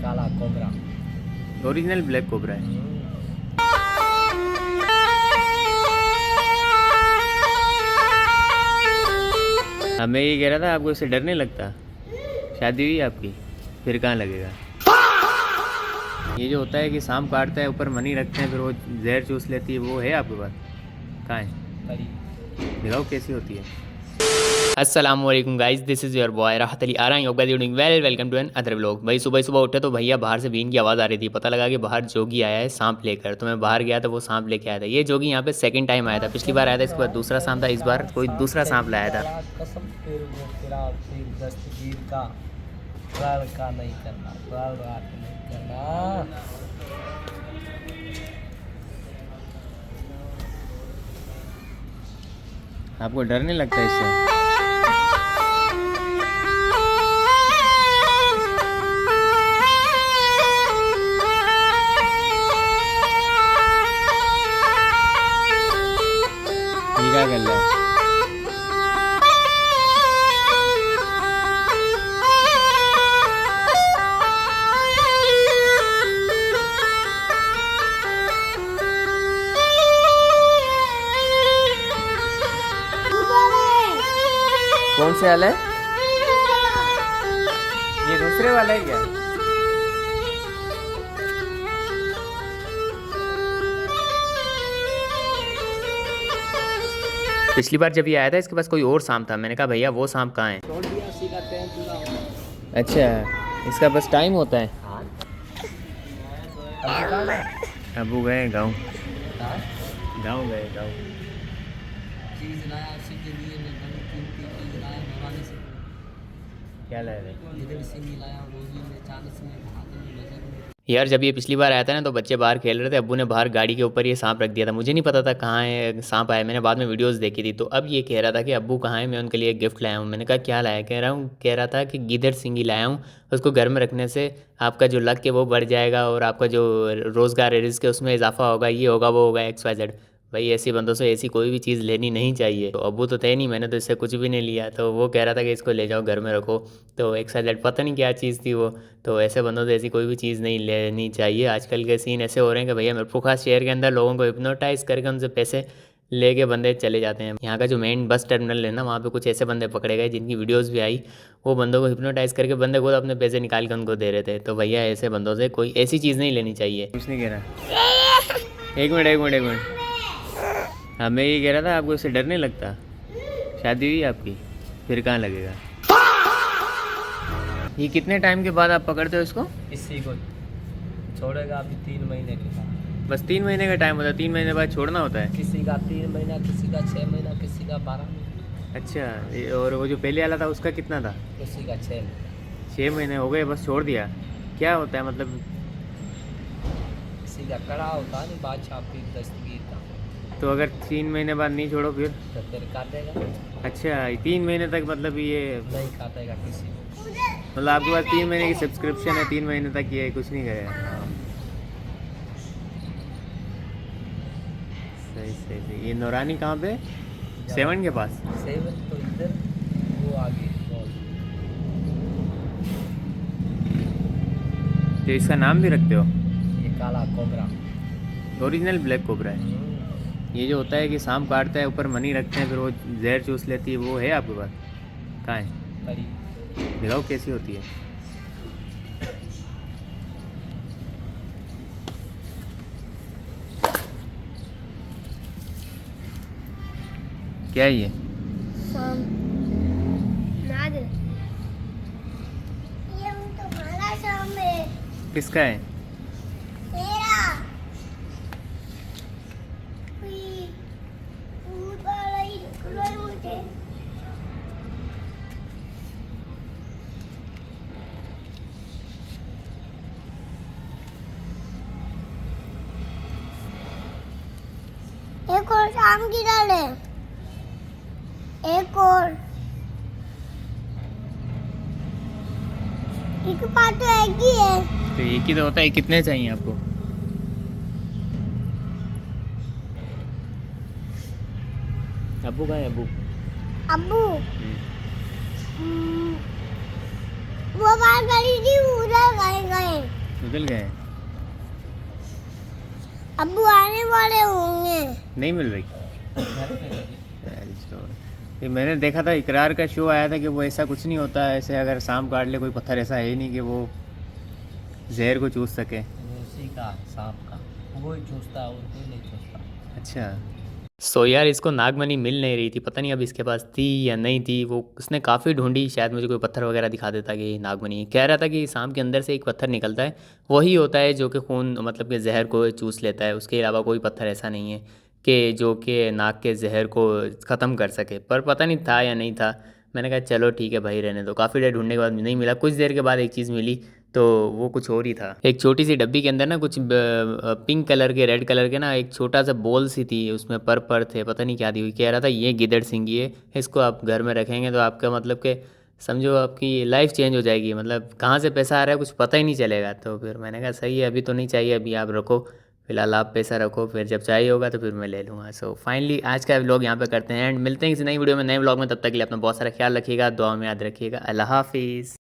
काला cobra. Original black cobra है। अब मैं ये कह रहा था, आपको इससे डर नहीं लगता? शादी हुई आपकी, फिर कहाँ लगेगा? ये जो होता है कि सांप काटता है, ऊपर मनी रखते हैं, फिर वो जहर चूस लेती है, वो है आपके पास? कहाँ है? दिखाओ कैसी होती है। अस्सलामुअलैकुम guys, this is your boy Rahat Ali Ara. You guys doing well, welcome to another vlog. भाई सुबह सुबह उठे तो भैया बाहर से बीन की आवाज़ आ रही थी। पता लगा कि बाहर जोगी आया है सांप लेकर। तो मैं बाहर गया तो वो सांप लेके आया था। ये जोगी यहाँ पे सेकंड टाइम आया था। पिछली बार आया था, इसके बाद दूसरा सांप था, इस बार कोई दूसरा सांप लाया था। कसम फिर वो तेरा फिर दस्तगीर का प्राण का नहीं करना, प्राण रात नहीं करना। आपको डर नहीं लगता इससे? ये क्या कर रहा है? कौन से वाला है? ये दूसरे वाला है क्या? पिछली बार जब ये आया था, इसके पास कोई और सांप था। मैंने कहा भैया वो सांप कहाँ है? छोड़ दिया, सीधा टाइम पूरा होगा। अच्छा, इसका बस टाइम होता है। अभी कहाँ है? अबू गए गाँव। हाँ? गाँव गए गाँव। चीज़ लाया उसी के लिए, मैं बड़ी कीमती चीज़ लाया नौरानी से। क्या लाया था? इधर से नहीं लाया, रोजी में 40 में, हाथ में, नजर में। यार जब ये पिछली बार आया था ना, तो बच्चे बाहर खेल रहे थे, अब्बू ने बाहर गाड़ी के ऊपर ये सांप रख दिया था। मुझे नहीं पता था कहाँ है सांप आया, मैंने बाद में वीडियोस देखी थी। तो अब ये कह रहा था कि अब्बू कहाँ है, मैं उनके लिए एक गिफ्ट लाया हूँ। मैंने कहा क्या लाया? कह रहा था कि गीदड़ सिंगी लाया हूँ, उसको घर में रखने से आपका जो लक है वो बढ़ जाएगा, और आपका जो रोज़गार है, रिस्क है, उसमें इजाफा होगा, ये होगा वो होगा XYZ। भाई ऐसी बंदों से ऐसी कोई भी चीज़ लेनी नहीं चाहिए। तो अब्बू तो थे नहीं, मैंने तो इससे कुछ भी नहीं लिया। तो वो कह रहा था कि इसको ले जाओ घर में रखो, तो XYZ पता नहीं क्या चीज़ थी वो। तो ऐसे बंदों से ऐसी कोई भी चीज़ नहीं लेनी चाहिए। आजकल के सीन ऐसे हो रहे हैं कि भैया मिरपुर शहर के अंदर लोगों को हिप्नोटाइज करके उनसे पैसे लेके बंदे चले जाते हैं। यहाँ का जो मेन बस टर्मिनल है ना, वहाँ पे कुछ ऐसे बंदे पकड़े गए जिनकी वीडियोस भी आई। वो बंदों को हिप्नोटाइज करके बंदे खुद अपने पैसे निकाल के उनको दे रहे थे। तो भैया ऐसे बंदों से कोई ऐसी चीज़ नहीं लेनी चाहिए। कुछ नहीं कह रहा। एक मिनट। हाँ, मैं ये कह रहा था, आपको इससे डर नहीं लगता? शादी हुई आपकी, फिर कहाँ लगेगा? ये कितने टाइम के बाद आप पकड़ते हो इसको? इसी को छोड़ेगा अभी 3 महीने के बाद। बस 3 महीने का टाइम होता है? 3 महीने बाद छोड़ना होता है? किसी का 3 महीना, किसी का 6 महीना, किसी का 12 महीना। अच्छा, और वो जो पहले वाला था उसका कितना था? किसी का 6 महीना। 6 महीने हो गए, बस छोड़ दिया? क्या होता है मतलब? किसी का कड़ा होता है ना, बादशाह पीर दस्तगीर का। तो अगर 3 महीने बाद नहीं छोड़ो फिर? तो फिर काटेगा। अच्छा, 3 महीने तक मतलब ये नहीं काटेगा किसी को। मतलब आपके पास 3 महीने की सब्सक्रिप्शन है, 3 महीने तक ये कुछ नहीं करेगा? सही। ये नौरानी कहाँ पे? 7 के पास? 7 तो इधर, वो आगे। तो इसका नाम भी रखते हो? ये काला कोबरा। ओरिजिनल ब्लैक कोबरा है। ये जो होता है कि सांप काटता है, ऊपर मनी रखते हैं, फिर वो जहर चूस लेती है, वो है आपके पास? कहाँ है? दिखाओ कैसी होती है। क्या है ये? तुम्हारा शाम है। किसका है? तेरा। भूत वाला ही दिख रहा है मुझे। एक और शाम की डाले। एक और। एक पास तो एक ही है। तो एक ही तो होता है, कितने चाहिए आपको? अब्बू कहाँ है अब्बू? अब्बू वो बात करी थी, उधर गए। उजल गए, अब्बू आने वाले होंगे। नहीं मिल रही। घर पे लगी। ये मैंने देखा था, इकरार का शो आया था कि वो ऐसा कुछ नहीं होता है, ऐसे अगर सांप काट ले कोई पत्थर, ऐसा है ही नहीं कि वो जहर को चूस सके। वो उसी का सांप का, वो ही चूसता है और कोई नहीं चूसता। अच्छा। सो यार इसको नागमणि मिल नहीं रही थी, पता नहीं अब इसके पास थी या नहीं थी। वो उसने काफ़ी ढूंढी, शायद मुझे कोई पत्थर वगैरह दिखा देता कि ये नागमणि है। कह रहा था कि सांप के अंदर से एक पत्थर निकलता है, वही होता है जो कि खून मतलब कि जहर को चूस लेता है। उसके अलावा कोई पत्थर ऐसा नहीं है कि जो कि नाक के जहर को ख़त्म कर सके। पर पता नहीं था या नहीं था। मैंने कहा चलो ठीक है भाई रहने दो। काफ़ी देर ढूंढने के बाद नहीं मिला। कुछ देर के बाद एक चीज़ मिली, तो वो कुछ और ही था। एक छोटी सी डब्बी के अंदर ना कुछ पिंक कलर के, रेड कलर के ना एक छोटा सा बॉल सी थी, उसमें पर थे, पता नहीं क्या दी हुई। कह रहा था ये गिदड़ सिंगी है, इसको आप घर में रखेंगे तो आपका मतलब कि समझो आपकी लाइफ चेंज हो जाएगी। मतलब कहाँ से पैसा आ रहा है कुछ पता ही नहीं चलेगा। तो फिर मैंने कहा सही है, अभी तो नहीं चाहिए, अभी आप रखो, फिलहाल आप पैसा रखो, फिर जब चाहिए होगा तो फिर मैं ले लूँगा। सो फाइनली आज का व्लॉग यहाँ पे करते हैं एंड मिलते हैं किसी नई वीडियो में, नए व्लॉग में। तब तक के लिए अपना बहुत सारा ख्याल रखिएगा, दुआ में याद रखिएगा। अल्लाह हाफिज़।